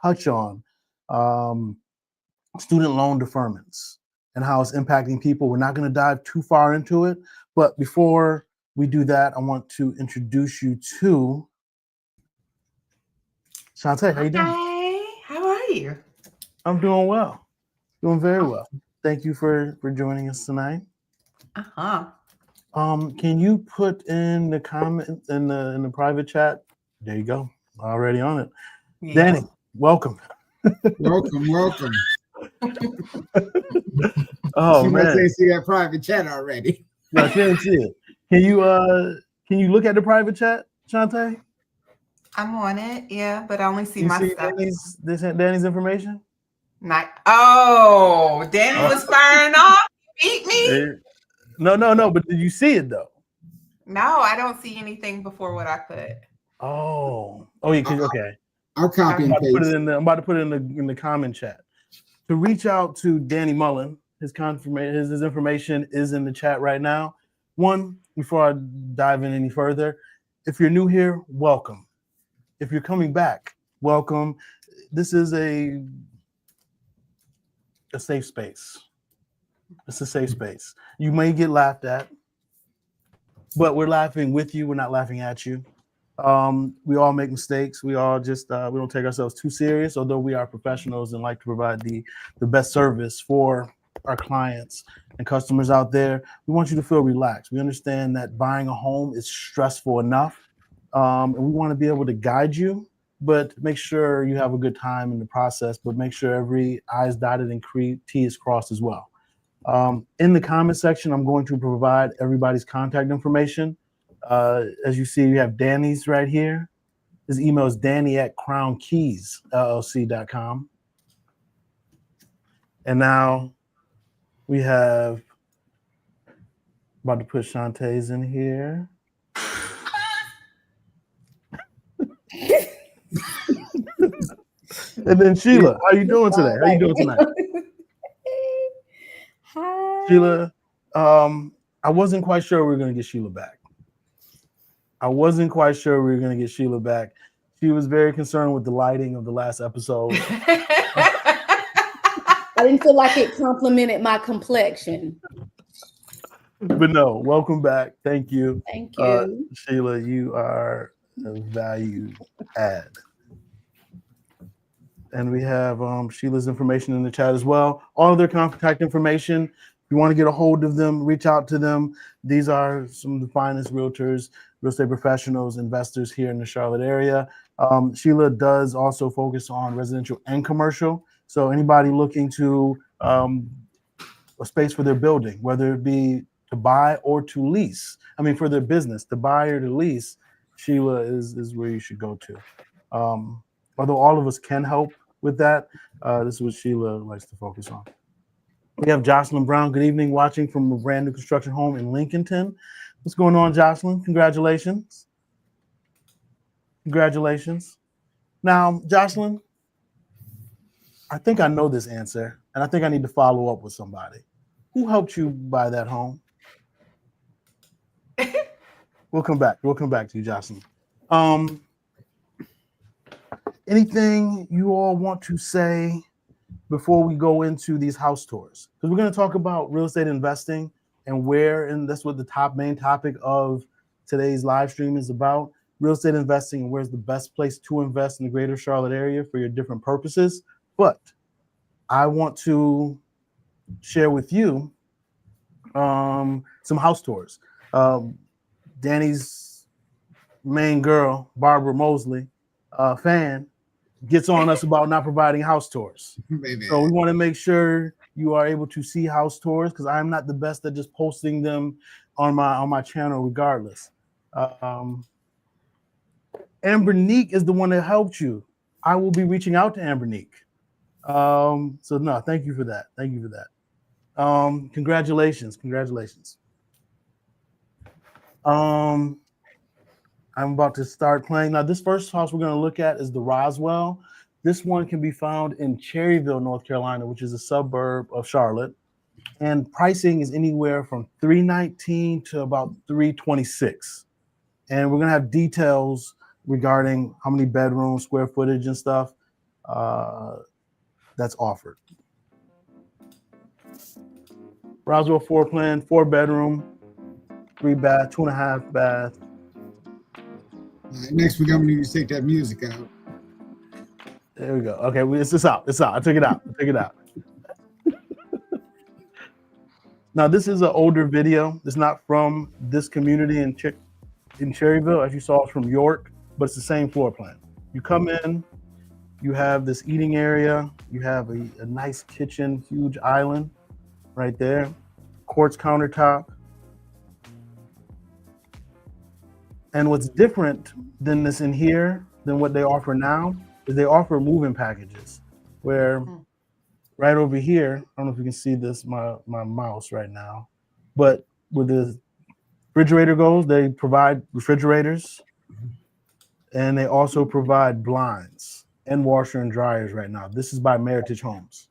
touch on student loan deferments and how it's impacting people. We're not going to dive too far into it, but before we do that, I want to introduce you to Shantae. How you doing? Hi, how are you? I'm doing well, doing very well. Thank you for joining us tonight. Uh-huh. Can you put in the comment in the private chat? There you go. Already on it. Yes. Danny, welcome. Welcome. Oh She must man, say see that private chat already. no, she didn't see it. Can you look at the private chat, Shantae? I'm on it, yeah, but I only see You my see stuff. Danny's information? Danny was firing off. You beat me? No. But did you see it though? No, I don't see anything before what I put. Oh, yeah. Okay. I'll copy I'm and about to put paste. it in the. I'm about to put it in the comment chat. To reach out to Danny Mullen, his information is in the chat right now. One, before I dive in any further, if you're new here, welcome. If you're coming back, welcome. This is a safe space. It's a safe space. You may get laughed at, but we're laughing with you. We're not laughing at you. We all make mistakes. We all just we don't take ourselves too serious, although we are professionals and like to provide the best service for our clients and customers out there. We want you to feel relaxed. We understand that buying a home is stressful enough, and we want to be able to guide you, but make sure you have a good time in the process, but make sure every I is dotted and T is crossed as well. In the comment section, I'm going to provide everybody's contact information. As you see, we have Danny's right here. His email is danny@crownkeysllc.com. And now we have, about to put Shantae's in here. And then Sheila, how you doing today? How you doing tonight? Hi. Sheila, I wasn't quite sure we were going to get Sheila back. She was very concerned with the lighting of the last episode. I didn't feel like it complimented my complexion. But no, welcome back. Thank you. Thank you. Sheila, you are a value add. And we have Sheila's information in the chat as well. All of their contact information. If you want to get a hold of them, reach out to them. These are some of the finest realtors, real estate professionals, investors here in the Charlotte area. Sheila does also focus on residential and commercial. So anybody looking to a space for their building, whether it be to buy or to lease, for their business, to buy or to lease, Sheila is where you should go to. Although all of us can help with that, this is what Sheila likes to focus on. We have Jocelyn Brown. Good evening, watching from a brand new construction home in Lincolnton. What's going on, Jocelyn? Congratulations. Now, Jocelyn, I think I know this answer, and I think I need to follow up with somebody. Who helped you buy that home? We'll come back to you, Jocelyn. Anything you all want to say before we go into these house tours? Because we're going to talk about real estate investing and that's what the main topic of today's live stream is about. Real estate investing and where's the best place to invest in the greater Charlotte area for your different purposes. But I want to share with you some house tours. Danny's main girl, Barbara Mosley, fan, gets on us about not providing house tours. Maybe. So we want to make sure you are able to see house tours, because I'm not the best at just posting them on my channel regardless. Ambernique is the one that helped you. I will be reaching out to Ambernique. So no, thank you for that. Congratulations. I'm about to start playing. Now, this first house we're going to look at is the Roswell. This one can be found in Cherryville, North Carolina, which is a suburb of Charlotte. And pricing is anywhere from $319 to about $326. And we're going to have details regarding how many bedrooms, square footage and stuff. that's offered. Roswell floor plan, 4-bedroom, 3-bath, 2.5-bath. All right, next, we're gonna need to take that music out. There we go. Okay, it's out. It's out. I took it out. Now, this is an older video. It's not from this community in Cherryville. As you saw, it's from York, but it's the same floor plan. You come in, you have this eating area. You have a nice kitchen, huge island right there, quartz countertop. And what's different than this in here, than what they offer now, is they offer move-in packages where right over here, I don't know if you can see this, my mouse right now, but where the refrigerator goes, they provide refrigerators and they also provide blinds and washer and dryers right now. This is by Meritage Homes.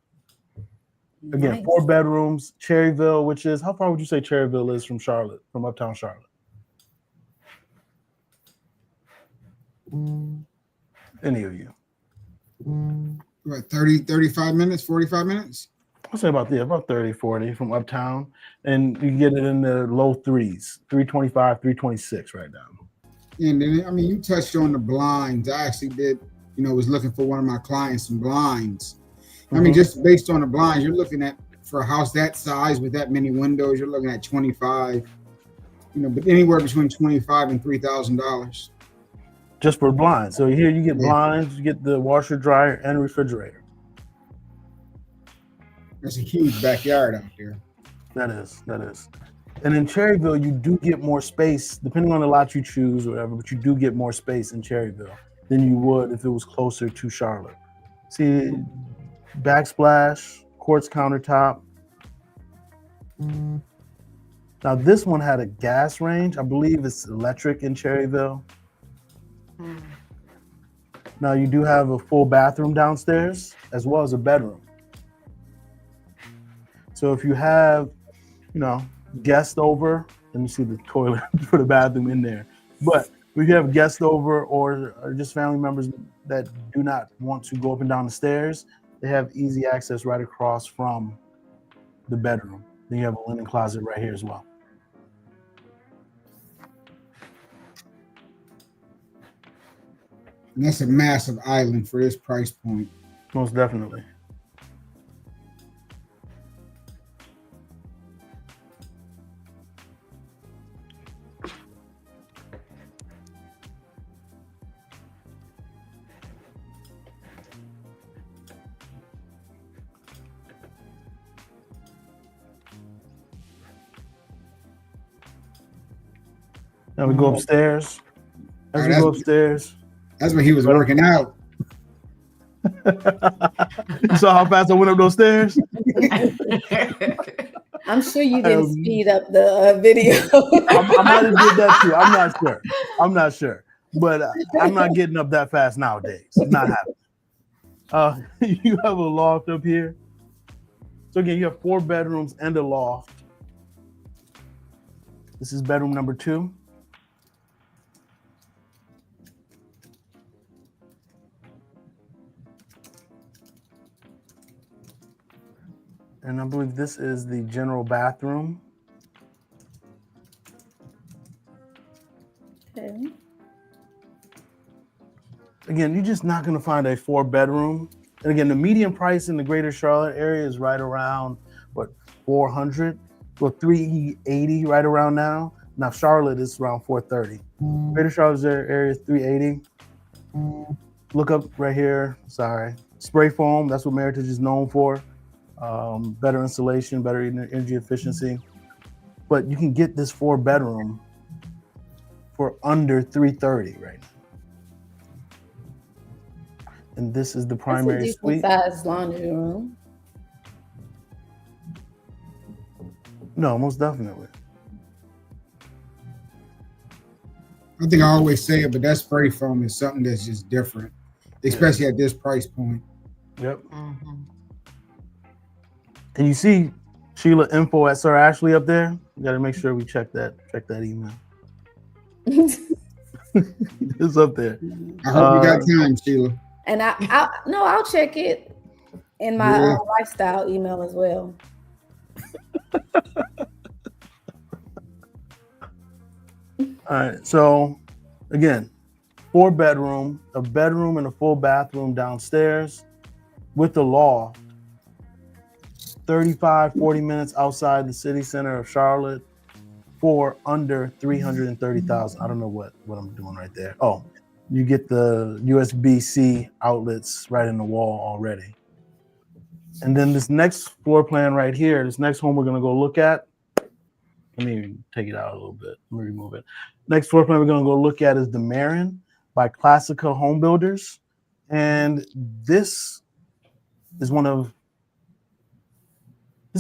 Again, Nice. 4 bedrooms, Cherryville, which is, how far would you say Cherryville is from Charlotte, from uptown Charlotte? Any of you? What, 30, 35 minutes, 45 minutes? I'll say about 30, 40 from uptown. And you can get it in the low threes, 325, 326 right now. And then, I mean, you touched on the blinds. I actually was looking for one of my clients some blinds. I mean, just based on the blinds, you're looking at, for a house that size with that many windows, you're looking at 25, but anywhere between $25,000 and $3,000. Just for blinds. So here you get blinds, you get the washer, dryer, and refrigerator. That's a huge backyard out there. That is. And in Cherryville, you do get more space, depending on the lot you choose or whatever, but you do get more space in Cherryville than you would if it was closer to Charlotte. See, backsplash, quartz countertop. Now this one had a gas range. I believe it's electric in Cherryville. Now you do have a full bathroom downstairs as well as a bedroom. So if you have, guests over, and you see the toilet for the bathroom in there. But if you have guests over or just family members that do not want to go up and down the stairs, they have easy access right across from the bedroom. Then you have a linen closet right here as well. And that's a massive island for this price point. Most definitely. Now we go upstairs. As we go upstairs. That's when he was working out. You saw how fast I went up those stairs? I'm sure you didn't speed up the video. I might have did that too. I'm not sure. But I'm not getting up that fast nowadays. It's not happening. You have a loft up here. So again, you have 4 bedrooms and a loft. This is bedroom number 2. And I believe this is the general bathroom. Okay. Again, you're just not going to find a 4-bedroom. And again, the median price in the greater Charlotte area is right around, $400? Well, $380 right around now. Now, Charlotte is around $430. Greater Charlotte area is $380. Look up right here. Sorry. Spray foam. That's what Meritage is known for. Better insulation, better energy efficiency. But you can get this 4-bedroom for under $330 right now. And this is the primary suite. Size laundry room. No, most definitely. I think I always say it, but that spray foam is something that's just different, especially at this price point. Yep. And you see Sheila info at Sir Ashley up there. You got to make sure we check that email. It's up there. I hope you got time, Sheila. And I'll check it in my Yeah. lifestyle email as well. All right. So again, 4-bedroom, a bedroom and a full bathroom downstairs with the loft. 35, 40 minutes outside the city center of Charlotte for under 330,000. I don't know what I'm doing right there. Oh, you get the USB-C outlets right in the wall already. And then this next floor plan right here, this next home we're going to go look at. Let me take it out a little bit. Let me remove it. Next floor plan we're going to go look at is the Marin by Classica Home Builders. And this is one of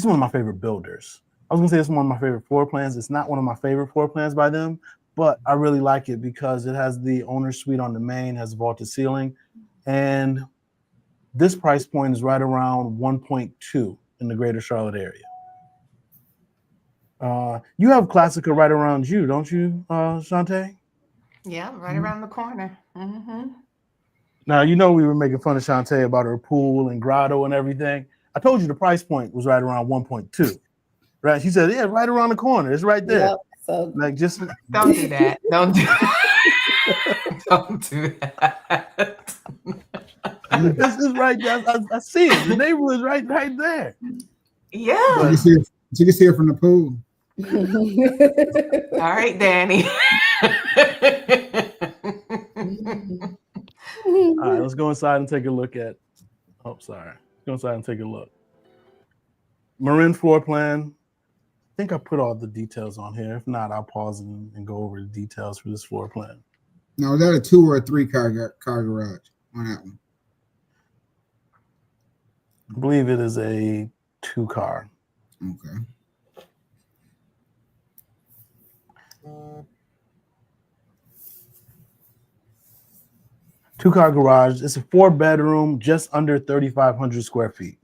my favorite builders. I was gonna say it's one of my favorite floor plans. It's not one of my favorite floor plans by them, but I really like it because it has the owner suite on the main, has vaulted ceiling, and this price point is right around 1.2 in the greater Charlotte area. You have Classica right around you, don't you, Shantae? Yeah, right around the corner. Mm-hmm. Now, you know we were making fun of Shantae about her pool and grotto and everything. I told you the price point was right around 1.2, right? She said, yeah, right around the corner. It's right there. Yep. So Like, just Don't do that. Don't do Don't do that. this is right there. I see it. The neighborhood's right there. Yeah. You can see it from the pool. All right, Danny. All right, let's go inside and take a look at. Oh, sorry. Let's go inside and take a look. Marin floor plan. I think I put all the details on here. If not, I'll pause and go over the details for this floor plan. Now, is that a 2 or a 3 car garage on that one? I believe it is a 2-car. Okay. Two-car garage. It's a 4-bedroom, just under 3,500 square feet.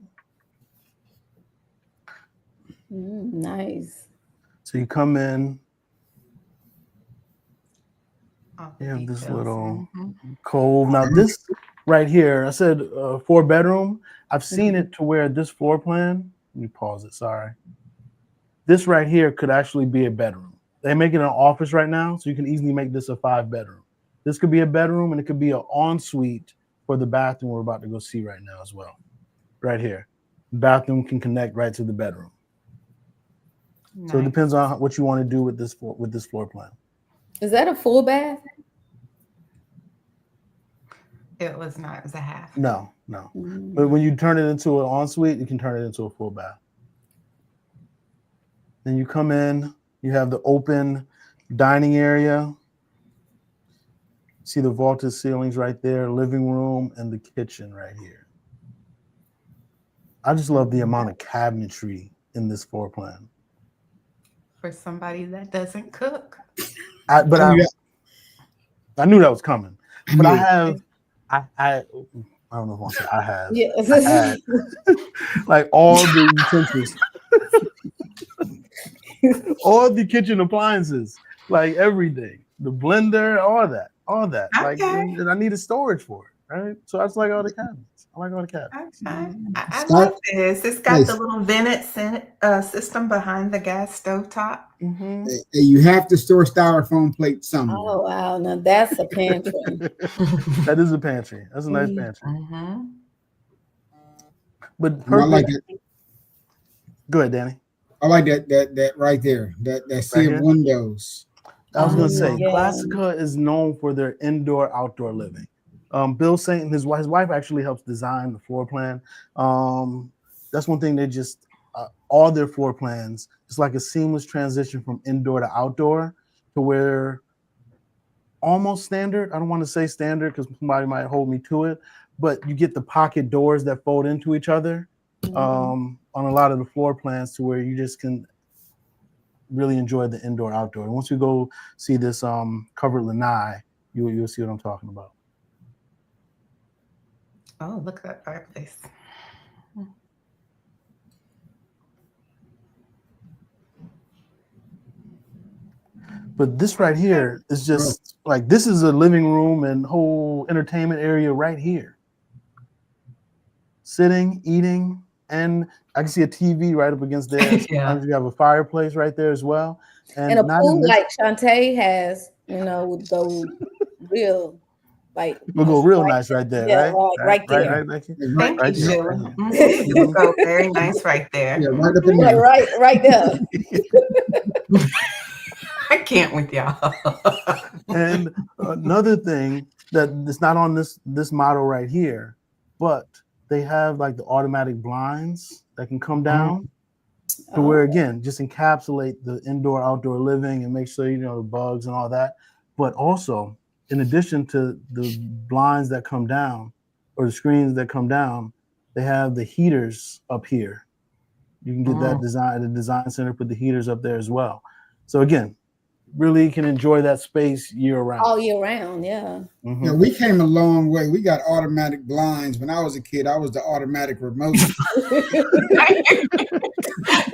Nice. So you come in, All the you have this details. little Mhm. cove. Now this right here, I said 4-bedroom. I've seen it to where this floor plan, let me pause it, sorry. This right here could actually be a bedroom. They make it an office right now, so you can easily make this a 5-bedroom. This could be a bedroom and it could be an ensuite for the bathroom we're about to go see right now as well. Right here. Bathroom can connect right to the bedroom. So it Nice. depends on what you want to do with this floor plan. Is that a full bath? It was not. It was a half. No. But when you turn it into an ensuite, you can turn it into a full bath. Then you come in, you have the open dining area. See the vaulted ceilings right there, living room, and the kitchen right here. I just love the amount of cabinetry in this floor plan. For somebody that doesn't cook. I knew that was coming. But I have, I don't know if I want to say I have. Yes. I had, like all the utensils, all the kitchen appliances, like everything, the blender, all that. Like, Okay. and I needed storage for it, right? So I just like all the cabinets. I like all the cabinets. Okay. I Scott? like this. It's got Nice. the little vented system behind the gas stove top. Mm-hmm. Hey, you have to store styrofoam plate somewhere. Oh wow, now that's a pantry. That is a pantry. That's a nice Mhm. pantry. Mm-hmm. But I perfect. like it. Go ahead, Danny. I like that right there. That sea here? of windows. I was gonna say, Yeah. Classica is known for their indoor-outdoor living. Bill Saint and his wife actually helps design the floor plan. That's one thing they just all their floor plans. It's like a seamless transition from indoor to outdoor, to where almost standard. I don't want to say standard because somebody might hold me to it, but you get the pocket doors that fold into each other on a lot of the floor plans, to where you just can really enjoy the indoor outdoor. And once you go see this covered lanai, you'll see what I'm talking about. Oh, look at that fireplace. But this right here is just like, this is a living room and whole entertainment area right here. sitting, eating, and I can see a TV right up against there. Yeah. Sometimes you have a fireplace right there as well. And a not in pool this- like Shantae has, would go real, like we'll go real nice right there, yeah, right? right there. Right, Becky? Thank Right you, there. Sheila. Right Mhm. You go very nice right there. Yeah, right up in Yeah, there. right there. I can't with y'all. And another thing that it's not on this model right here, but they have like the automatic blinds that can come down to where again just encapsulate the indoor outdoor living and make sure the bugs and all that. But also, in addition to the blinds that come down or the screens that come down, they have the heaters up here. You can get that design. The design center put the heaters up there as well. So again, really can enjoy that space year round. All year round, yeah. Mhm. Yeah, we came a long way. We got automatic blinds. When I was a kid, I was the automatic remote.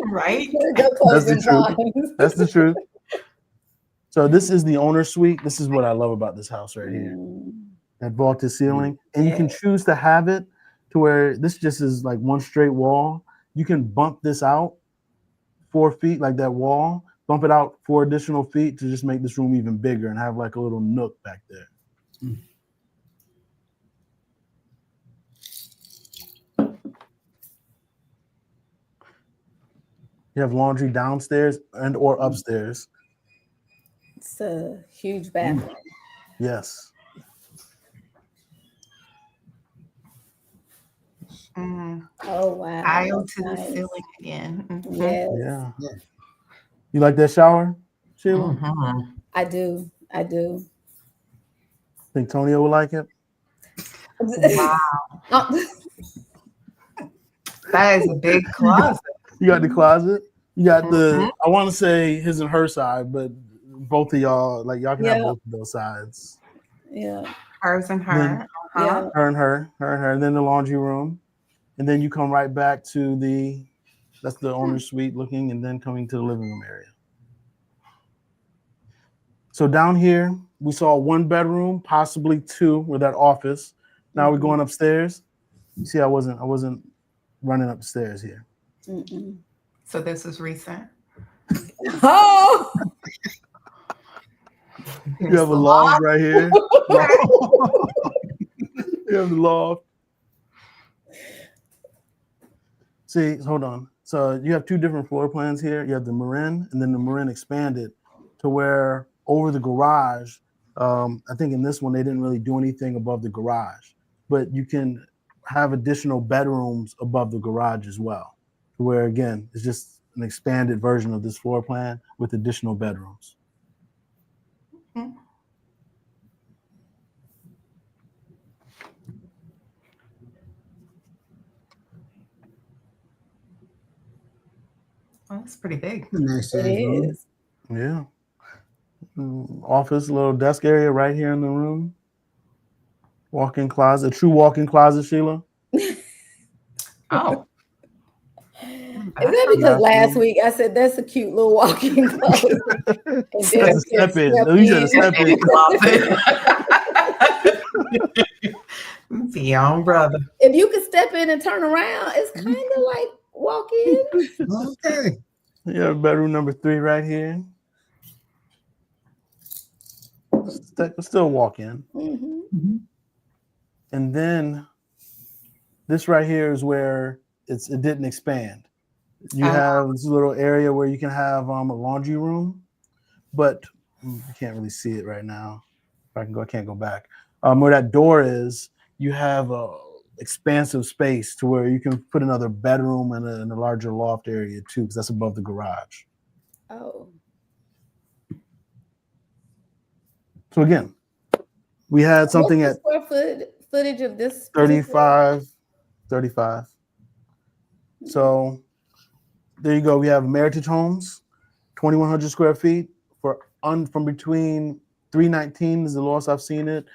Right? That's the truth. That's the truth. So this is the owner suite. This is what I love about this house right here. That vaulted ceiling. And you can choose to have it to where this just is like one straight wall. You can bump this out 4 feet, like that wall, bump it out 4 additional feet to just make this room even bigger and have like a little nook back there. You have laundry downstairs and or upstairs. It's a huge bathroom. Yes. Oh wow. Aisle to Nice. the ceiling again. Mhm. Yes, Yeah. Yeah. You like that shower, Sheila? Mhm. I do. Think Tonio would like it? Wow. Oh, That is a big closet. You got the closet. You got the. I want to say his and her side, but both of y'all, like y'all can have Yeah. both of those sides. yeah. Hers and her. Then- Uh-huh. Her and her, and then the laundry room, and then you come right back to that's the owner's suite looking, and then coming to the living room area. So down here we saw 1 bedroom, possibly 2 with that office. Now we're going upstairs. You see, I wasn't running up the stairs here. Mm-mm. So this is recent. Oh, You have a loft right here. You have the loft. See, hold on. So you have 2 different floor plans here. You have the Marin, and then the Marin expanded to where over the garage. I think in this one they didn't really do anything above the garage, but you can have additional bedrooms above the garage as well. Where again, it's just an expanded version of this floor plan with additional bedrooms. Oh, that's pretty big. Nice it size room. is. Yeah. Office, little desk area right here in the room. Walk-in closet, a true walk-in closet, Sheila. Oh. Is that because last week I said that's a cute little walk-in closet? And That's then a step in. You said a step in. Be your own brother. if you could step in and turn around, it's kind of like walk-in. Okay. Yeah, bedroom number 3 right here. Still walk-in. Mm-hmm. And then this right here is where it didn't expand. You have this little area where you can have a laundry room, but you can't really see it right now. If I can go, I can't go back. Where that door is, you have a expansive space to where you can put another bedroom and a larger loft area too, because that's above the garage. Oh, So again, we had something what's at the square footage of this? 35. So there you go. We have Meritage Homes, 2,100 square feet from between 319 is the lowest I've seen it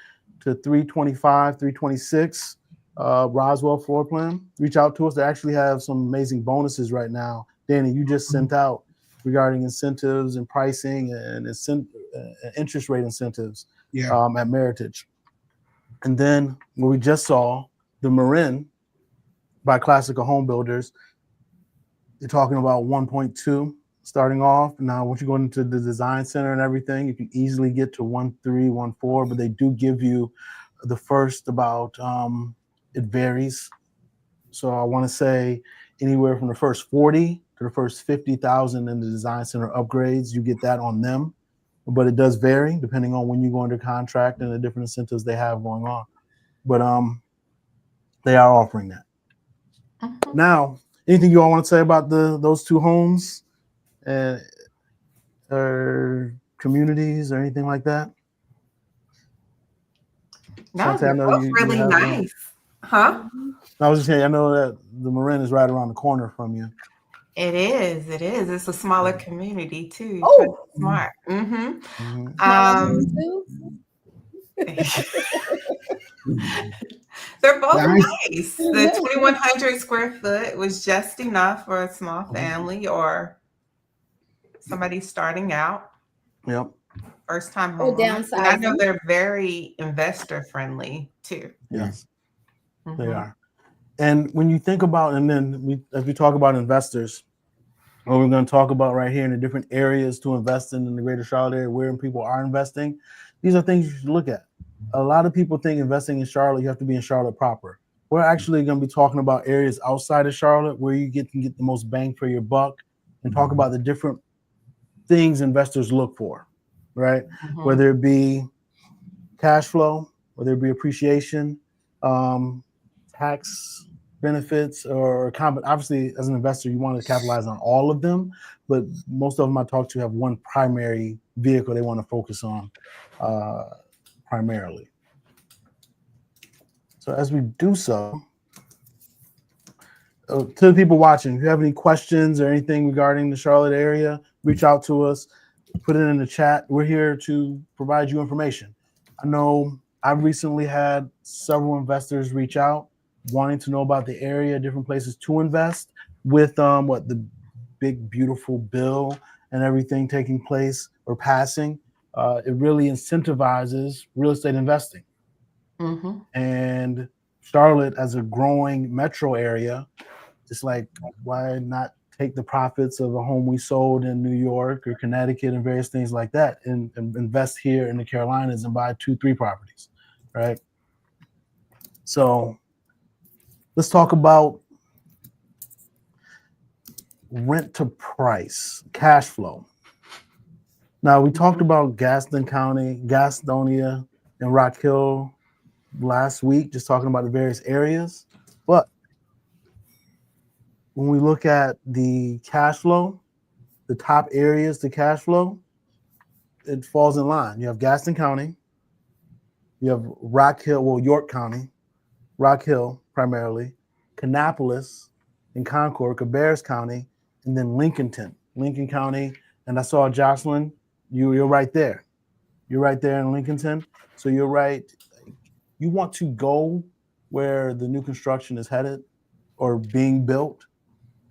to 325, 326. Roswell floor plan. Reach out to us. They actually have some amazing bonuses right now. Danny, you just sent out regarding incentives and pricing and interest rate incentives at Meritage. And then what we just saw, the Marin, by Classical Home Builders. You're talking about 1.2 starting off. Now, once you go into the design center and everything, you can easily get to 1.3, 1.4, but they do give you the first about, it varies. So I want to say anywhere from the first 40 to the first 50,000 in the design center upgrades, you get that on them. But it does vary depending on when you go under contract and the different incentives they have going on. But they are offering that. Mhm. Now, anything you all want to say about those two homes or communities or anything like that? No, Shantae, I they're know both you really have them. nice. Huh? I was just saying, I know that the Marin is right around the corner from you. It is. It is. It's a smaller community too. Oh. Smart. Mm-hmm. Mhm. Mine too. They're both Nice. nice. The 2,100 square foot was just enough for a small family or somebody starting out, Yep. first time Or homeowner. And I know downsizing. they're very investor friendly too. Yes, they Mhm. are. And when you think about, and then as we talk about investors, what we're going to talk about right here in the different areas to invest in the greater Charlotte area, where people are investing, these are things you should look at. A lot of people think investing in Charlotte, you have to be in Charlotte proper. We're actually going to be talking about areas outside of Charlotte where you can get the most bang for your buck and talk about the different things investors look for, right? Mhm. Whether it be cash flow, whether it be appreciation, tax benefits, or obviously as an investor, you want to capitalize on all of them, but most of them I talk to have one primary vehicle they want to focus on primarily. So as we do so, to the people watching, if you have any questions or anything regarding the Charlotte area, reach out to us, put it in the chat. We're here to provide you information. I know I've recently had several investors reach out wanting to know about the area, different places to invest with the big, beautiful bill and everything taking place or passing. It really incentivizes real estate investing. Mhm. And Charlotte, as a growing metro area, it's like, why not take the profits of a home we sold in New York or Connecticut and various things like that and invest here in the Carolinas and buy 2-3 properties, right? So let's talk about rent to price, cash flow. Now, we talked about Gaston County, Gastonia, and Rock Hill last week, just talking about the various areas. But when we look at the cash flow, the top areas to cash flow, it falls in line. You have Gaston County, you have Rock Hill, well, York County, Rock Hill primarily, Kannapolis and Concord, Cabarrus County, and then Lincoln County. And I saw Jocelyn, you're right there. You're right there in Lincolnton. So you're right. You want to go where the new construction is headed or being built.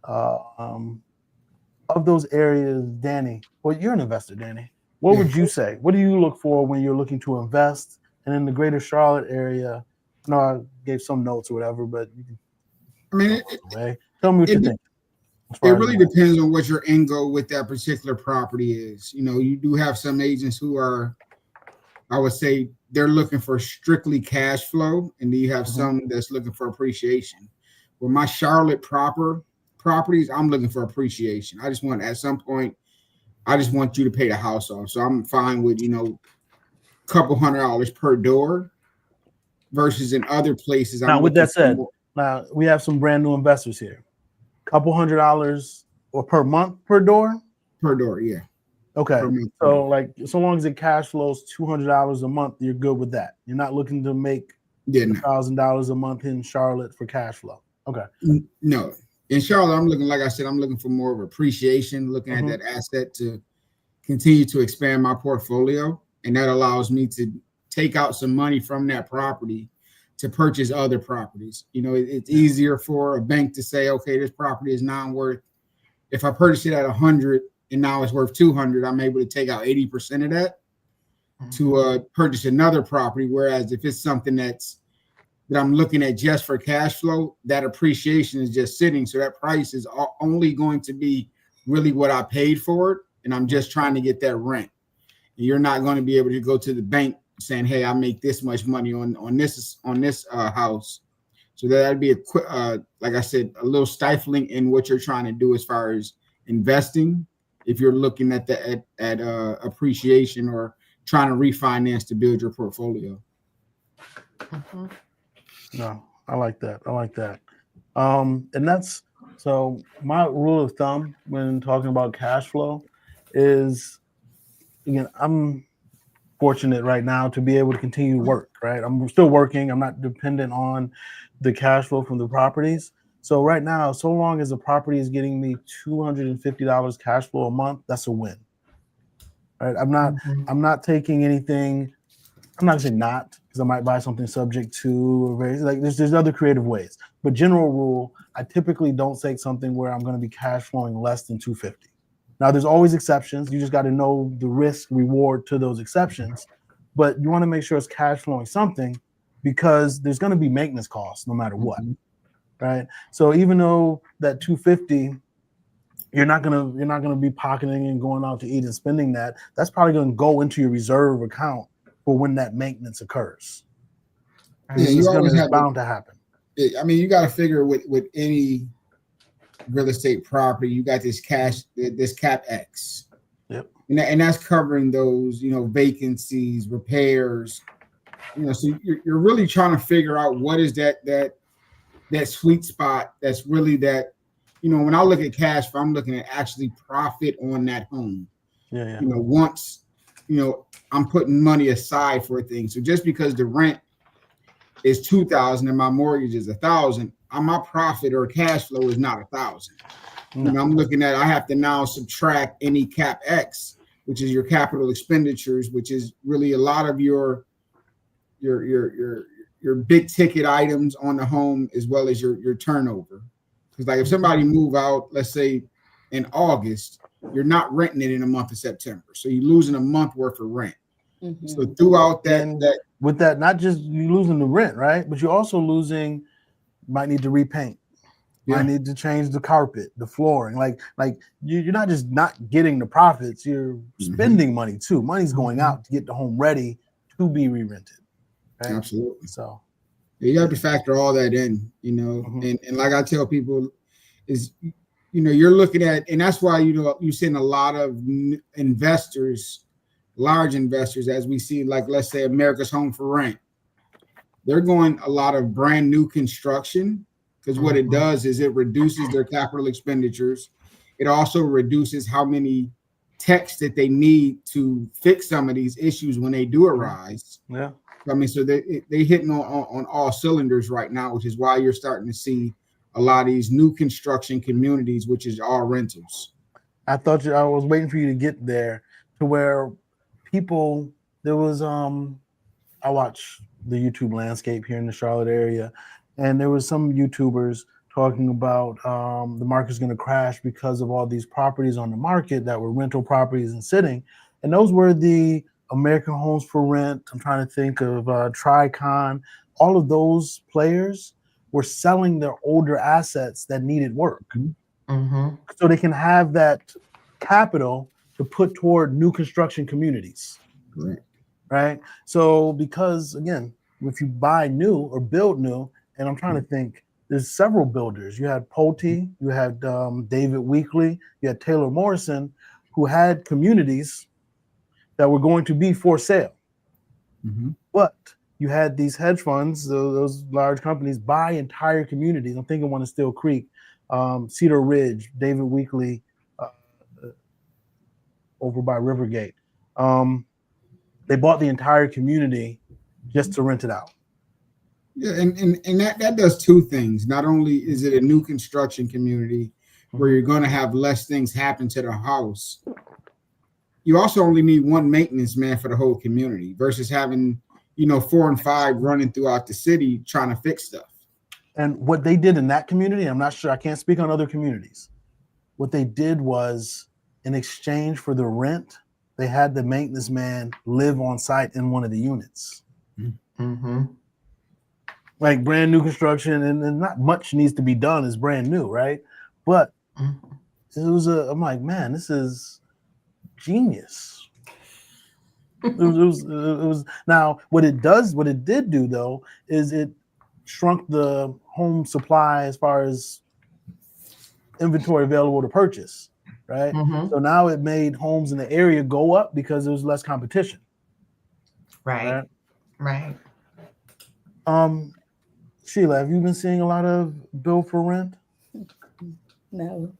Of those areas, Danny, well, you're an investor, Danny. What would you say? What do you look for when you're looking to invest? And in the greater Charlotte area, I know I gave some notes or whatever, but you can, I mean, tell me what you think. It really depends on what your end goal with that particular property is. You know, you do have some agents who are, I would say, they're looking for strictly cash flow, and then you have some that's looking for appreciation. With my Charlotte properties, I'm looking for appreciation. I just want, at some point, I just want you to pay the house off. So I'm fine with, a couple $100 per door versus in other places. Now, with that said, now we have some brand new investors here. Couple $100 or per month per door? Per door, yeah. Okay. So like, so long as it cash flows $200 a month, you're good with that. You're not looking to make $1,000 a month in Charlotte for cash flow. Okay. No. In Charlotte, I'm looking, like I said, I'm looking for more of appreciation, looking at that asset to continue to expand my portfolio. And that allows me to take out some money from that property to purchase other properties. It's easier for a bank to say, okay, this property is now worth, if I purchase it at 100 and now it's worth 200, I'm able to take out 80% of that to purchase another property. Whereas if it's something that's that I'm looking at just for cash flow, that appreciation is just sitting. So that price is only going to be really what I paid for it. And I'm just trying to get that rent. And you're not going to be able to go to the bank saying, hey, I make this much money on this house. So that'd be like I said, a little stifling in what you're trying to do as far as investing. If you're looking at appreciation or trying to refinance to build your portfolio. Mhm. No, I like that. I like that. And that's so my rule of thumb when talking about cash flow is, again, I'm fortunate right now to be able to continue to work, right? I'm still working. I'm not dependent on the cash flow from the properties. So right now, so long as the property is getting me $250 cash flow a month, that's a win. Right? I'm not taking anything. I'm not gonna say not, because I might buy something subject to, or like there's other creative ways. But general rule, I typically don't take something where I'm going to be cash flowing less than 250. Now there's always exceptions. You just got to know the risk reward to those exceptions. But you want to make sure it's cash flowing something, because there's going to be maintenance costs no matter what. Right? So even though that 250, you're not gonna be pocketing and going out to eat and spending that. That's probably going to go into your reserve account for when that maintenance occurs. Yeah, It's bound to happen. I mean, you got to figure with any real estate property, you got this CapEx. Yep. And that's covering those, vacancies, repairs. So you're really trying to figure out what is that sweet spot. That's really that. When I look at cash flow, I'm looking at actually profit on that home. Yeah. Once, I'm putting money aside for things. So just because the rent is $2,000 and my mortgage is $1,000, my profit or cash flow is not $1,000. No. I'm looking at, I have to now subtract any CapEx, which is your capital expenditures, which is really a lot of your big ticket items on the home, as well as your turnover. Because like if somebody move out, let's say in August, you're not renting it in the month of September. So you're losing a month worth of rent. Mhm. So throughout that with that, not just you losing the rent, right? But you're also losing, might need to repaint, might need to change the carpet, the flooring. Like you're not just not getting the profits, you're spending money too. Money's going out to get the home ready to be re-rented. Right? Absolutely. So you have to factor all that in, and like I tell people is, you're looking at, and that's why, you're seeing a lot of investors, large investors, as we see, like, let's say America's Home for Rent. They're going a lot of brand new construction, because what it does is it reduces their capital expenditures. It also reduces how many techs that they need to fix some of these issues when they do arise. Yeah. I mean, so they hitting on all cylinders right now, which is why you're starting to see a lot of these new construction communities, which is all rentals. I was waiting for you to get there to where people, there was I watch the YouTube landscape here in the Charlotte area, and there was some YouTubers talking about the market's going to crash because of all these properties on the market that were rental properties and sitting, and those were the American Homes for Rent. I'm trying to think of Tricon. All of those players were selling their older assets that needed work, so they can have that capital to put toward new construction communities. Right. So because, again, if you buy new or build new, and I'm trying to think, there's several builders. You had Pulte, you had David Weekley, you had Taylor Morrison, who had communities that were going to be for sale. But you had these hedge funds, those large companies, buy entire communities. I'm thinking one is Steel Creek, Cedar Ridge, David Weekley, over by Rivergate. They bought the entire community just to rent it out. Yeah, and that does two things. Not only is it a new construction community where you're going to have less things happen to the house, you also only need one maintenance man for the whole community versus having, 4 and 5 running throughout the city trying to fix stuff. And what they did in that community, I'm not sure, I can't speak on other communities. What they did was, in exchange for the rent, they had the maintenance man live on site in one of the units. like brand new construction, and not much needs to be done. It's brand new, right? But I'm like, man, this is genius. It was. Now, what it did do though, is it shrunk the home supply as far as inventory available to purchase, right? So now it made homes in the area go up because there was less competition. Right. Sheila, have you been seeing a lot of build for rent? No.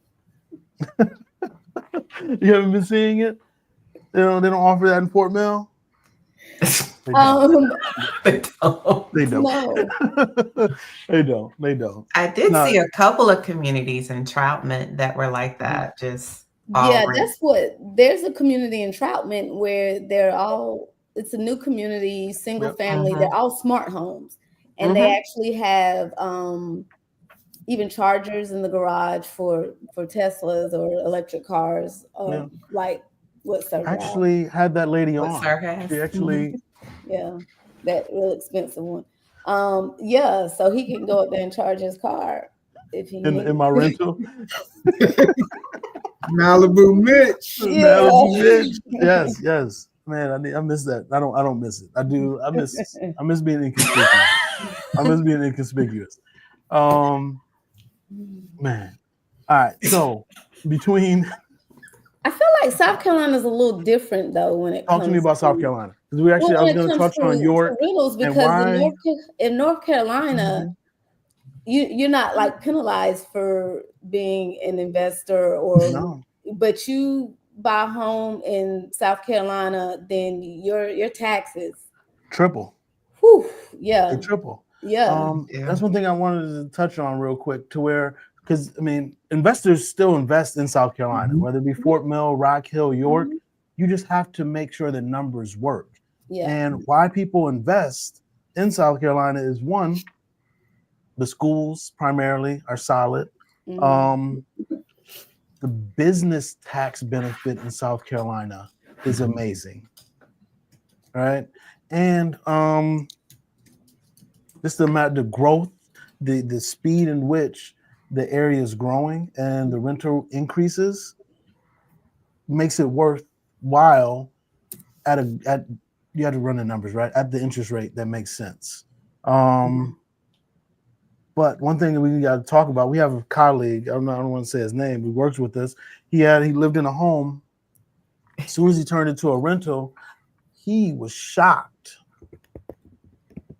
You haven't been seeing it? They don't offer that in Fort Mill? They don't. They don't. No. They don't. I did see a couple of communities in Troutman that were like that. Just there's a community in Troutman where it's a new community, single family. They're all smart homes. And they actually have even chargers in the garage for Teslas or electric cars. Like what Sir actually had that lady on. She actually that real expensive one. So he can go up there and charge his car if he in my rental. Malibu Mitch. Malibu Mitch. Yes. Man, I miss that. I don't miss it. I do. I miss being inconspicuous. I miss being inconspicuous. Man. All right. So between I feel like South Carolina is a little different though when it comes to me about South Carolina. Because I was going to touch on York rentals because in North Carolina, you're not like penalized for being an investor but you buy a home in South Carolina, then your taxes triple. Whew, yeah. They triple. Yeah. That's one thing I wanted to touch on real quick because investors still invest in South Carolina, whether it be Fort Mill, Rock Hill, York. You just have to make sure the numbers work. Yeah. And why people invest in South Carolina is one, the schools primarily are solid. The business tax benefit in South Carolina is amazing. Right? And just the growth, the speed in which the area is growing and the rental increases makes it worthwhile you have to run the numbers, right? At the interest rate that makes sense. But one thing that we got to talk about, we have a colleague, I don't want to say his name, who works with us. He lived in a home. As soon as he turned into a rental, he was shocked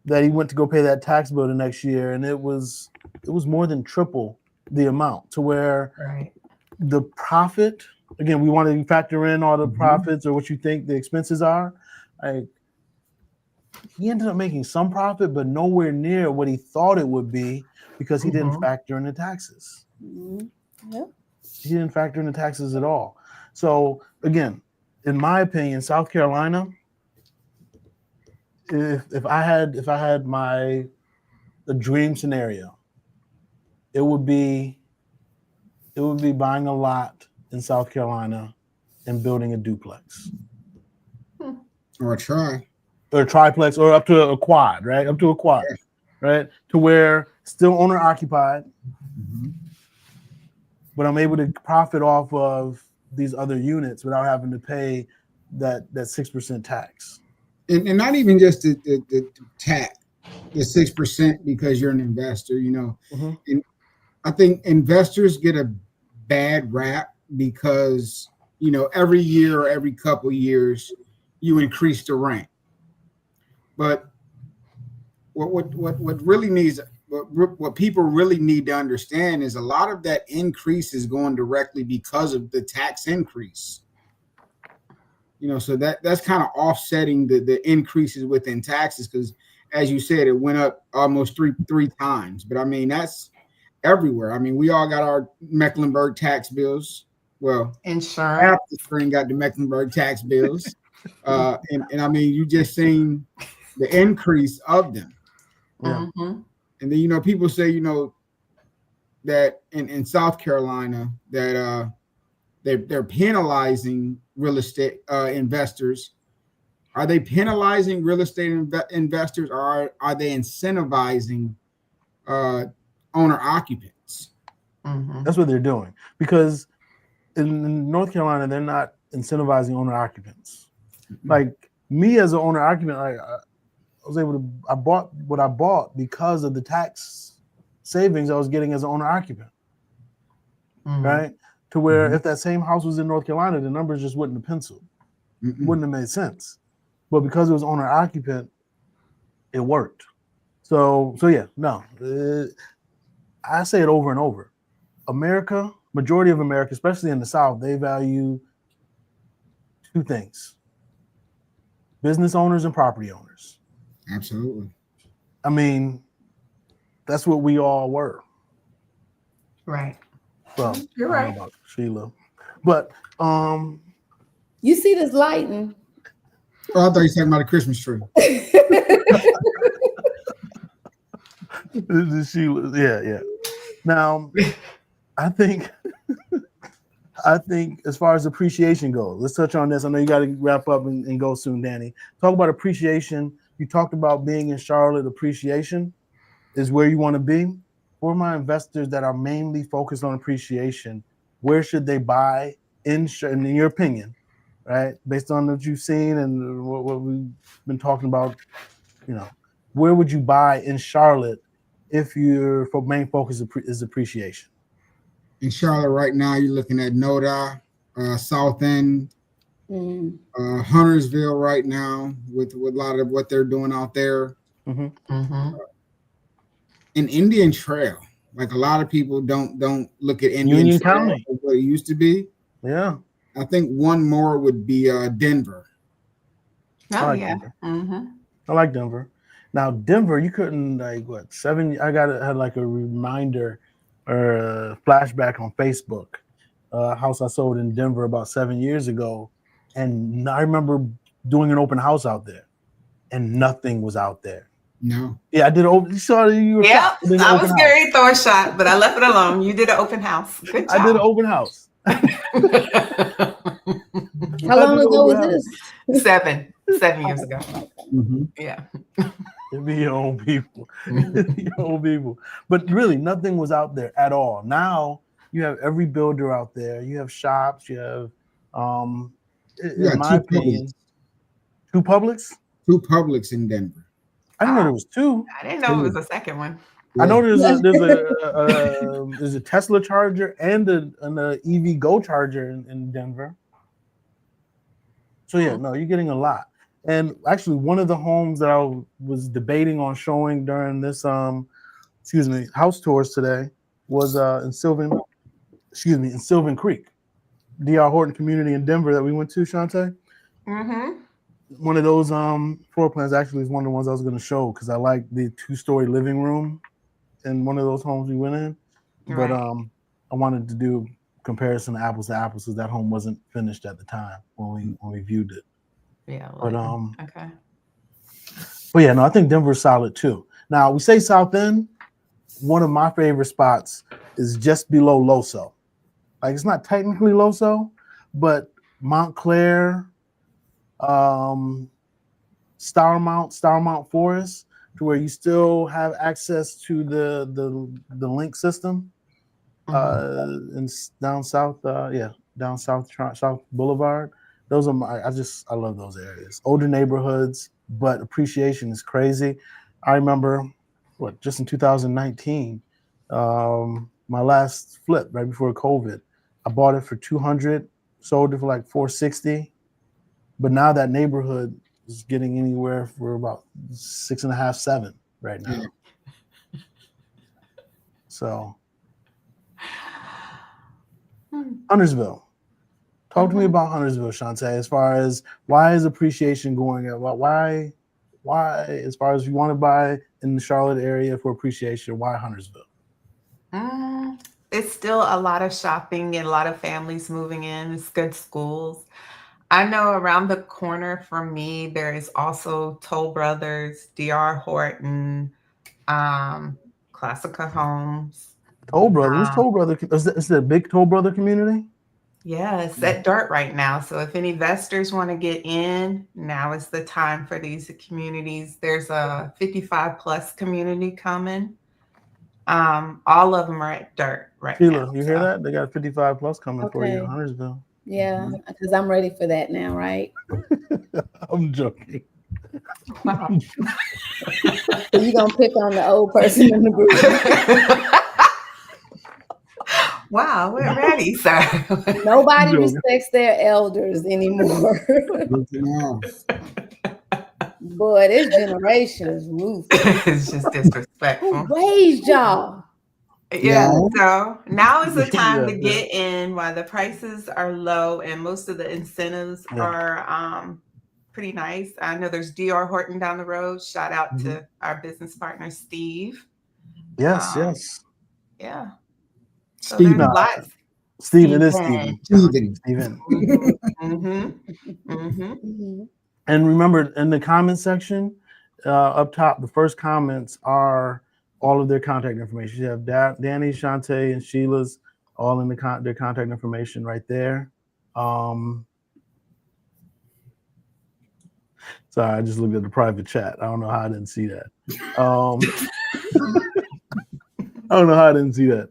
that he went to go pay that tax bill the next year, and it was more than triple the amount, to where the profit, again, we want to factor in all the profits or what you think the expenses are. He ended up making some profit, but nowhere near what he thought it would be because he didn't factor in the taxes. He didn't factor in the taxes at all. So again, in my opinion, South Carolina, if I had the dream scenario, it would be buying a lot in South Carolina and building a duplex. Or a triplex, or up to a quad, right? Right? To where still owner occupied, but I'm able to profit off of these other units without having to pay that 6% tax. And not even just the tax, the 6% because you're an investor, And I think investors get a bad rap because, every year or every couple years you increase the rent. But what people really need to understand is a lot of that increase is going directly because of the tax increase. So that's kind of offsetting the increases within taxes, because as you said, it went up almost three times. But that's everywhere. We all got our Mecklenburg tax bills. Well, insurance. Half the spring got the Mecklenburg tax bills. And you just seen the increase of them. And then, people say, that in South Carolina that they're penalizing real estate investors. are they penalizing real estate investors, or are they incentivizing owner occupants? Mhm. That's what they're doing, because in North Carolina, they're not incentivizing owner occupants. Like me as an owner occupant, I was able to, I bought what I bought because of the tax savings I was getting as an owner occupant, Mhm. right? To where if that same house was in North Carolina, the numbers just wouldn't have penciled, wouldn't have made sense. But because it was owner occupant, it worked. So yeah, no, I say it over and over. America, majority of America, especially in the South, they value two things: business owners and property owners. Absolutely. I mean, that's what we all were. Right. Well, You're I don't right. know about Sheila, but You see this lighting? Oh, I thought you were talking about a Christmas tree. Sheila, yeah. Now, I think as far as appreciation goes, let's touch on this. I know you got to wrap up and go soon, Danny. Talk about appreciation. You talked about being in Charlotte. Appreciation is where you want to be. For my investors that are mainly focused on appreciation, where should they buy in your opinion, right? Based on what you've seen and what we've been talking about, where would you buy in Charlotte if your main focus is appreciation? In Charlotte right now, you're looking at Noda, South End, Huntersville right now with a lot of what they're doing out there. In Indian Trail, like a lot of people don't look at Indian Union Trail County, as what it used to be. Yeah. I think one more would be Denver. Oh, I like yeah. Denver. I like Denver. Now, Denver, you couldn't I had like a reminder or a flashback on Facebook. House I sold in Denver about 7 years ago, and I remember doing an open house out there, and nothing was out there. No. Yeah, I did. You saw you were Yeah, shocked. I was ready to throw a shot, but I left it alone. You did an open house. Good job. I did an open house. How long ago was this? 7 years ago. Yeah. It'd be your own people. Your own people. But really, nothing was out there at all. Now you have every builder out there. You have shops. You have, in my opinion, two Publix. Two Publix in Denver. I didn't know there was two. I didn't know it was a second one. I know there's a Tesla charger and an EV Go charger in Denver. So yeah, no, you're getting a lot. And actually, one of the homes that I was debating on showing during this house tours today was in Sylvan Creek, D.R. Horton community in Denver that we went to, Shantae. One of those floor plans actually is one of the ones I was going to show because I like the 2-story living room in one of those homes we went in. But I wanted to do comparison of apples to apples because that home wasn't finished at the time when we viewed it. Yeah. But okay. But yeah, no, I think Denver's solid too. Now we say South End. One of my favorite spots is just below Loso. Like it's not technically Loso, but Montclair, Starmount Forest, to where you still have access to the link system. And down south, South Boulevard. Those are I love those areas. Older neighborhoods, but appreciation is crazy. I remember just in 2019, my last flip right before COVID, I bought it for $200, sold it for like $460. But now that neighborhood is getting anywhere for about 6.5, $7 right now. So Huntersville. Talk to me about Huntersville, Shantae, as far as why is appreciation going up? Why, as far as you want to buy in the Charlotte area for appreciation, why Huntersville? It's still a lot of shopping and a lot of families moving in. It's good schools. I know around the corner from me, there is also Toll Brothers, D.R. Horton, Classica Homes. Toll Brothers, Toll Brother. Is it a big Toll Brother community? Yes, at dirt right now. So if any investors want to get in, now is the time for these communities. There's a 55 plus community coming. All of them are at dirt right Sheila, now. you hear that? They got 55 plus coming for you in Okay. Huntersville. Yeah, because I'm ready for that now, right? I'm joking. Wow. So you're gonna pick on the old person in the group. Wow, we're ready, sir. Nobody Joking. respects their elders anymore. No. Boy, this generation is ruthless. It's just Who disrespectful. raised y'all? Yeah, No. so now is the time to Yeah, get in while the prices are low and most of the incentives Yeah. are pretty nice. I know there's DR Horton down the road. Shout out Mhm. to our business partner, Steve. Yes, Um, yes. Yeah. So Steven. there's lots. Steven is Steven. Steven. Steven. Mm-hmm. Mm-hmm. Mhm. And remember, in the comment section, up top, the first comments are all of their contact information. You have Danny, Shantae, and Sheila's all in their contact information right there. Sorry, I just looked at the private chat. I don't know how I didn't see that. I don't know how I didn't see that.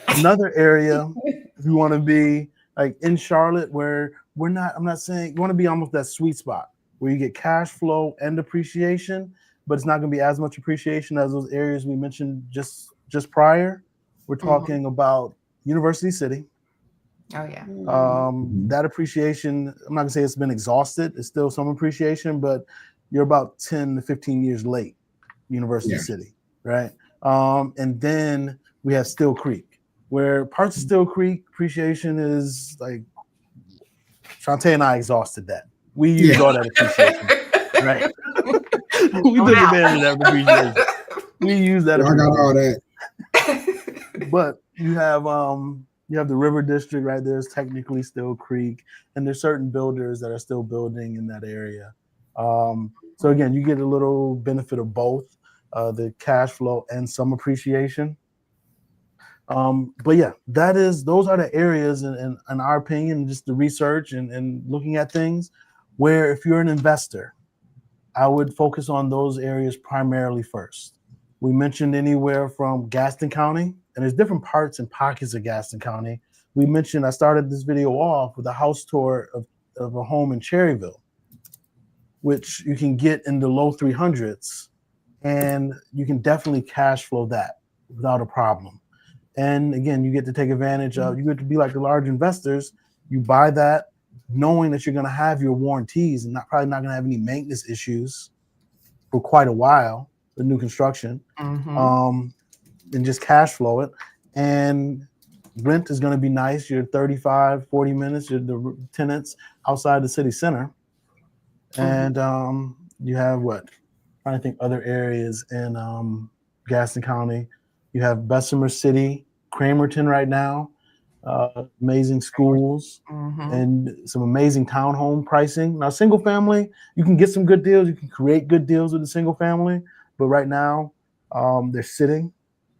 Another area, if you want to be like in Charlotte, where I'm not saying you want to be almost that sweet spot where you get cash flow and appreciation, but it's not going to be as much appreciation as those areas we mentioned just prior. We're talking about University City. Oh yeah. That appreciation, I'm not gonna say it's been exhausted. It's still some appreciation, but you're about 10 to 15 years late, University City, right? And then we have Still Creek, where parts of Still Creek appreciation is like Shantae and I exhausted that. We used all that appreciation, right? We took advantage of that appreciation. We use that. I got all that. But you have the River District right there. Is technically Still Creek, and there's certain builders that are still building in that area. So again, you get a little benefit of both the cash flow and some appreciation. But yeah, those are the areas in our opinion, just the research and looking at things where if you're an investor, I would focus on those areas primarily first. We mentioned anywhere from Gaston County, and there's different parts and pockets of Gaston County. We mentioned, I started this video off with a house tour of a home in Cherryville, which you can get in the low 300s, and you can definitely cash flow that without a problem. And again, you get to take advantage of, you get to be like the large investors. You buy that knowing that you're going to have your warranties and probably not going to have any maintenance issues for quite a while with new construction, and just cash flow it. And rent is going to be nice. You're 35, 40 minutes. You're the tenants outside the city center. And you have I think other areas in Gaston County. You have Bessemer City, Cramerton right now, amazing schools and some amazing townhome pricing. Now, single family, you can get some good deals. You can create good deals with a single family, but right now they're sitting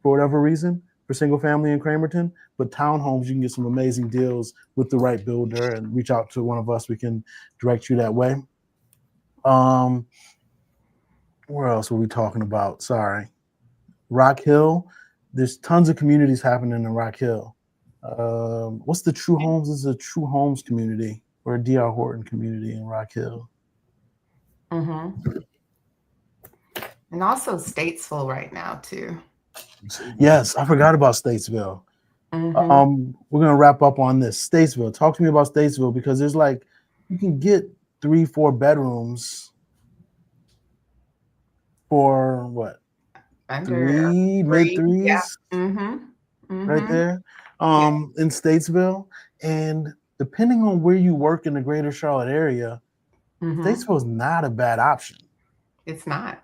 for whatever reason for single family in Cramerton. But townhomes, you can get some amazing deals with the right builder and reach out to one of us. We can direct you that way. Where else were we talking about? Sorry. Rock Hill. There's tons of communities happening in Rock Hill. What's the True Homes? This is a True Homes community or a DR Horton community in Rock Hill. And also Statesville right now too. Yes, I forgot about Statesville. We're gonna wrap up on this. Statesville. Talk to me about Statesville, because there's you can get 3-4 bedrooms for what? Mid threes, right there, in Statesville. And depending on where you work in the greater Charlotte area, Statesville is not a bad option. It's not.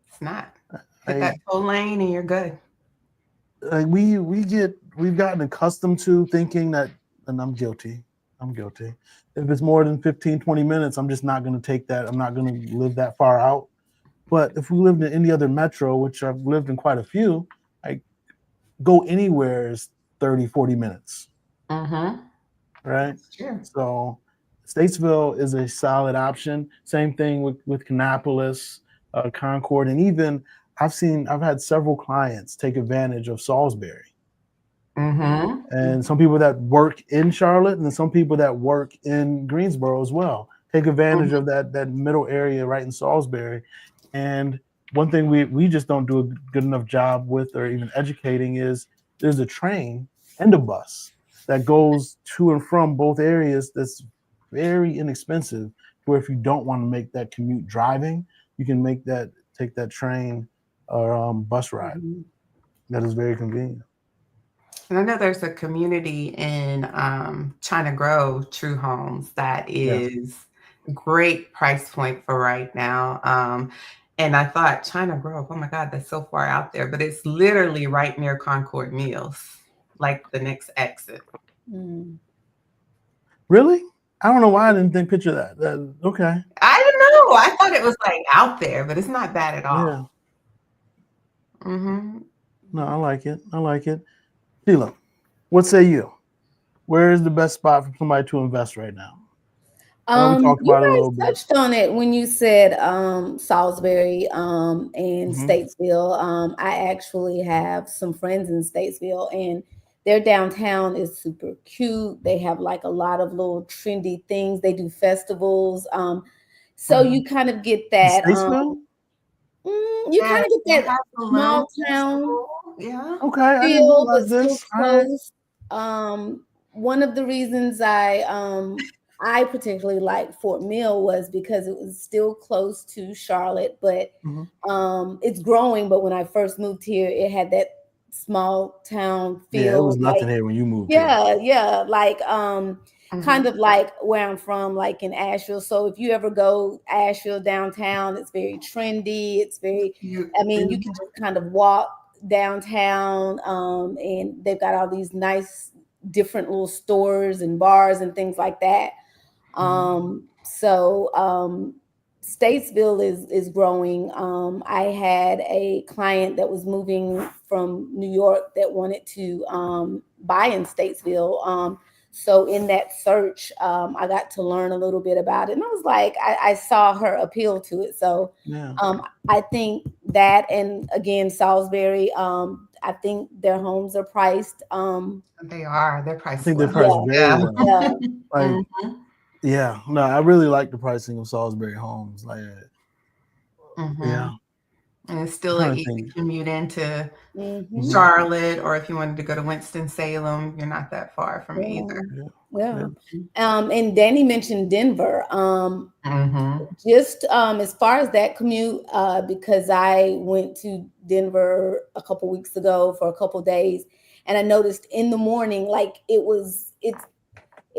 It's not. Hit that toll lane and you're good. We've gotten accustomed to thinking that, and I'm guilty. If it's more than 15, 20 minutes, I'm just not going to take that. I'm not going to live that far out. But if we lived in any other metro, which I've lived in quite a few, go anywhere is 30, 40 minutes. Mm-hmm. right? Sure. So Statesville is a solid option. Same thing with Kannapolis, Concord, and even I've had several clients take advantage of Salisbury. Mm-hmm. And some people that work in Charlotte and some people that work in Greensboro as well take advantage of that middle area right in Salisbury. And one thing we just don't do a good enough job with or even educating is there's a train and a bus that goes to and from both areas that's very inexpensive, where if you don't want to make that commute driving, you can take that train or bus ride. That is very convenient. And I know there's a community in China Grove, True Homes, that is great price point for right now. And I thought China Grove, oh my God, that's so far out there, but it's literally right near Concord Mills, like the next exit. Really? I don't know why I didn't picture that. Okay. I don't know. I thought it was like out there, but it's not bad at all. Yeah. Mm-hmm. No, I like it. I like it. Sheila, what say you? Where is the best spot for somebody to invest right now? We talked about it a little bit. Touched on it when you said Salisbury and Statesville. I actually have some friends in Statesville, and their downtown is super cute. They have like a lot of little trendy things. They do festivals. So you kind of get that. Statesville? You kind of get that small town. Yeah. Okay. I didn't Feel, realize but this. still close. One of the reasons I particularly liked Fort Mill was because it was still close to Charlotte, but it's growing. But when I first moved here, it had that small town feel. Yeah, it was nothing here when you moved. Yeah, like kind of like where I'm from, like in Asheville. So if you ever go Asheville downtown, it's very trendy. It's very, I mean, you can just kind of walk downtown, and they've got all these nice different little stores and bars and things like that. So Statesville is growing. I had a client that was moving from New York that wanted to buy in Statesville. So in that search, I got to learn a little bit about it, and I was like, I saw her appeal to it. So I think that, and again, Salisbury, I think their homes are priced. They are. They're priced. I think they're priced very well. Yeah. Yeah, no, I really like the pricing of Salisbury homes. Like, yeah, and it's still an easy commute into Charlotte, or if you wanted to go to Winston-Salem, you're not that far from either. And Danny mentioned Denver. Just as far as that commute, because I went to Denver a couple weeks ago for a couple days, and I noticed in the morning, like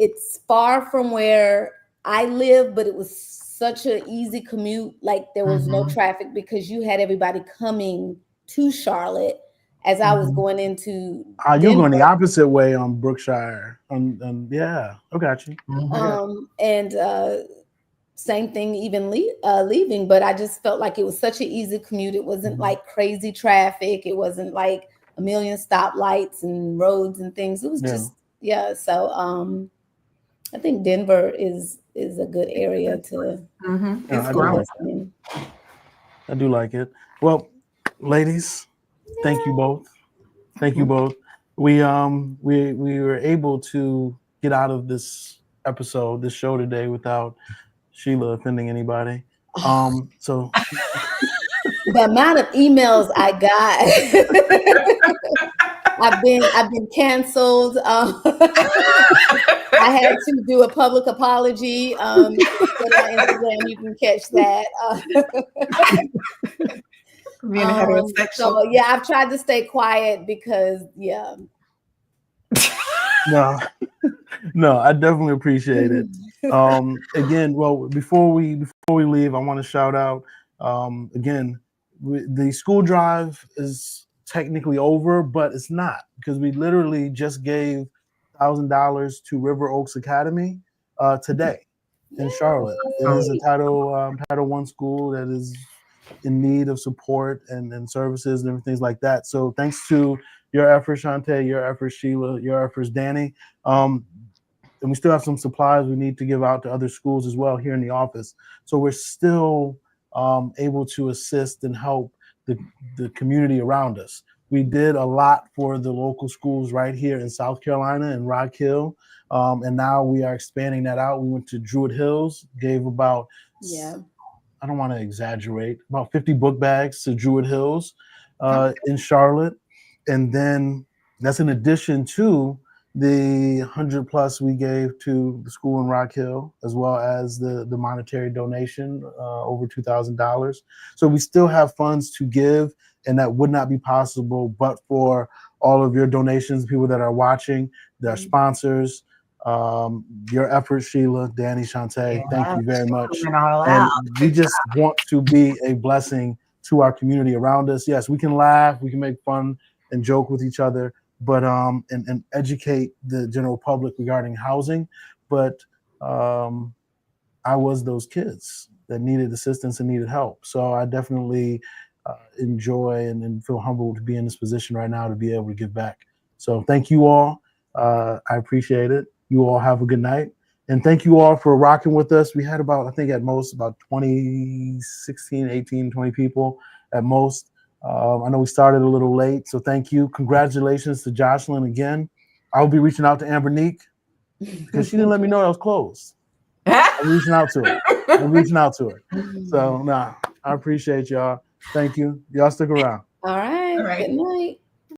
it's far from where I live, but it was such an easy commute. Like there was no traffic because you had everybody coming to Charlotte as I was going into. You're going the opposite way on Brookshire. Yeah, I got you. And same thing, even leaving, but I just felt like it was such an easy commute. It wasn't like crazy traffic. It wasn't like a million stoplights and roads and things. It was just So I think Denver is a good area to. It's growing. I do like it. Well, ladies, thank you both. Thank you both. We were able to get out of this show today without Sheila offending anybody. So the amount of emails I got, I've been canceled. I had to do a public apology. On my Instagram, you can catch that. Being heterosexual. So yeah, I've tried to stay quiet because No, I definitely appreciate it. Again, well, before we leave, I want to shout out again. The school drive is technically over, but it's not, because we literally just gave $1,000 to River Oaks Academy today in Charlotte. It is a Title I school that is in need of support and services and everything like that. So thanks to your efforts, Shantae, your efforts, Sheila, your efforts, Danny. And we still have some supplies we need to give out to other schools as well here in the office. So we're still able to assist and help the community around us. We did a lot for the local schools right here in South Carolina in Rock Hill. And now we are expanding that out. We went to Druid Hills, gave about, I don't want to exaggerate, about 50 book bags to Druid Hills in Charlotte. And then that's in addition to the 100 plus we gave to the school in Rock Hill, as well as the monetary donation, over $2,000. So we still have funds to give, and that would not be possible but for all of your donations, people that are watching, their sponsors, your efforts, Sheila, Danny, Shantae, thank you very much. And we just want to be a blessing to our community around us. Yes, we can laugh, we can make fun and joke with each other, but and educate the general public regarding housing. But I was those kids that needed assistance and needed help. So I definitely enjoy and feel humbled to be in this position right now to be able to give back. So thank you all. I appreciate it. You all have a good night. And thank you all for rocking with us. We had about, I think at most, about 20, 16, 18, 20 people at most. I know we started a little late, so thank you. Congratulations to Jocelyn again. I'll be reaching out to Ambernique because she didn't let me know I was closed. I'm reaching out to her. So, I appreciate y'all. Thank you. Y'all stick around. All right. Good night.